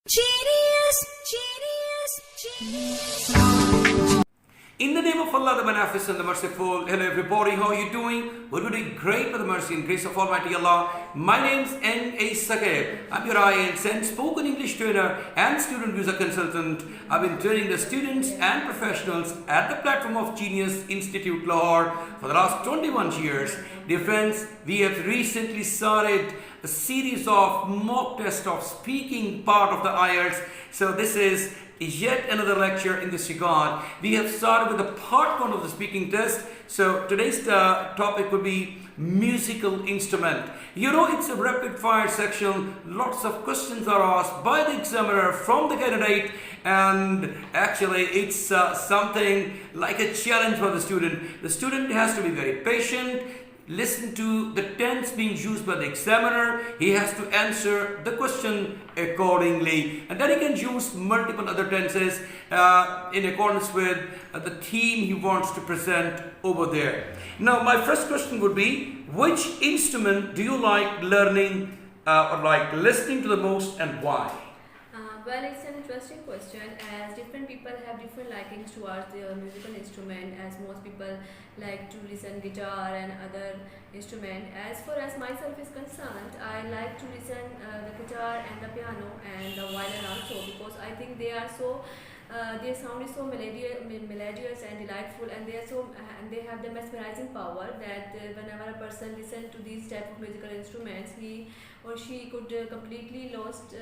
Genius, genius, genius. In the name of Allah, the Beneficent, the Merciful. Hello everybody, how are you doing? We're doing great by the mercy and grace of Almighty Allah. My name's NA Saqib. I'm your IELTS and spoken English trainer and student visa consultant. I've been training the students and professionals at the platform of Genius Institute Lahore for the last 21 years. Dear friends, we have recently started a series of mock tests of speaking part of the IELTS. So this is yet another lecture in this regard. We have started with the part 1 of the speaking test. So today's topic would be musical instrument. You know, it's a rapid fire section. Lots of questions are asked by the examiner from the candidate, and actually it's something like a challenge for the student. The student has to be very patient, listen to the tense being used by the examiner. He has to answer the question accordingly, and then he can use multiple other tenses in accordance with the theme he wants to present over there. Now, my first question would be, which instrument do you like learning or like listening to the most, and why? Well, it's an interesting question, as different people have different likings towards their musical instrument, as most people like to listen guitar and other instrument. As far as myself is concerned, I like to listen the guitar and the piano and the violin also, because I think they are so their sound is so melodious and delightful, and they are so and they have the mesmerizing power that whenever a person listens to these type of musical instruments, he or she could completely lost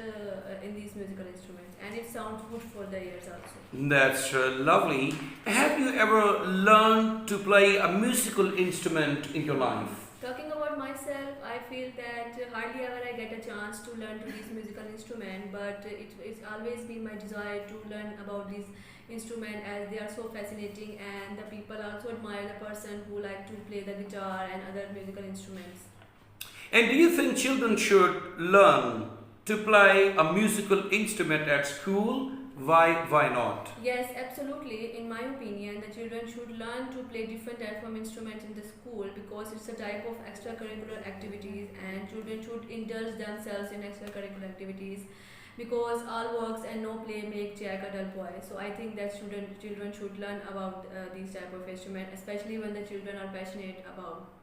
in these musical instruments, and it sounds good for the ears also. That's lovely. Have you ever learned to play a musical instrument in your life? Talking about myself, I feel that hardly ever I get a chance to learn to this musical instrument, but it's always been my desire to learn about this instrument, as they are so fascinating, and the people also admire the person who like to play the guitar and other musical instruments. And do you think children should learn to play a musical instrument at school? Why not? Yes, absolutely. In my opinion, the children should learn to play different type of instruments in the school, because it's a type of extracurricular activities, and children should indulge themselves in extracurricular activities, because all works and no play make Jack a dull boy. So I think that children should learn about these type of instruments, especially when the children are passionate about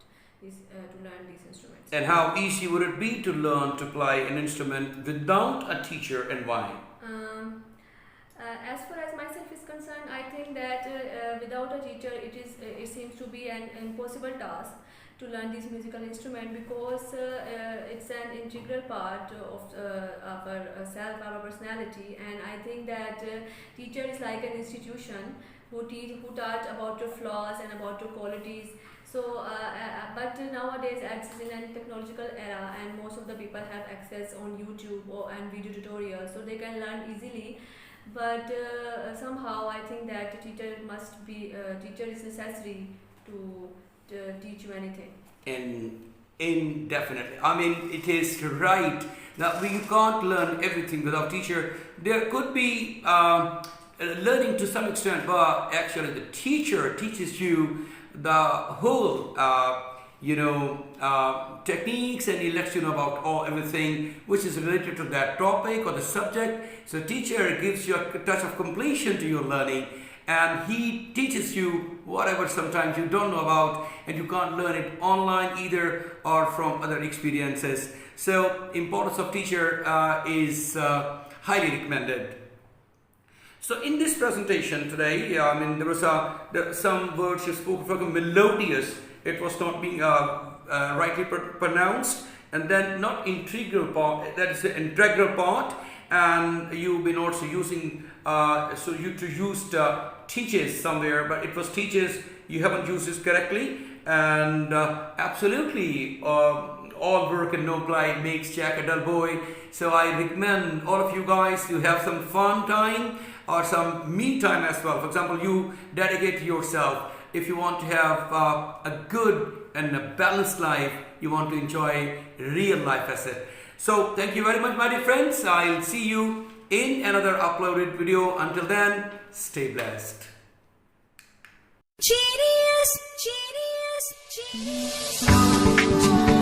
this, to learn these instruments. And how easy would it be to learn to play an instrument without a teacher, and why? As far as myself is concerned, I think that without a teacher, it seems to be an impossible task to learn this musical instrument, because it's an integral part of our self, our personality, and I think that teacher is like an institution who taught about your flaws and about your qualities. So, but nowadays, as in a technological era, and most of the people have access on YouTube and video tutorials, so they can learn easily. But somehow I think that teacher is necessary to teach you anything. Indefinitely. I mean, it is right that we can't learn everything without teacher. There could be learning to some extent, but actually the teacher teaches you the whole techniques, and he lets you know about everything which is related to that topic or the subject. So teacher gives you a touch of completion to your learning, and he teaches you whatever sometimes you don't know about, and you can't learn it online either or from other experiences. So importance of teacher is highly recommended. So in this presentation today, there was some words you spoke from melodious. It was not being rightly pronounced, and then not integral part. That is the integral part, and you've been also using used teaches somewhere, but it was teaches. You haven't used this correctly, and absolutely all work and no play makes Jack a dull boy. So I recommend all of you guys to have some fun time or some me time as well. For example, you dedicate yourself. If you want to have a good and a balanced life, you want to enjoy real life asset. So thank you very much, my dear friends. I'll see you in another uploaded video. Until then, stay blessed. Genius, genius, genius.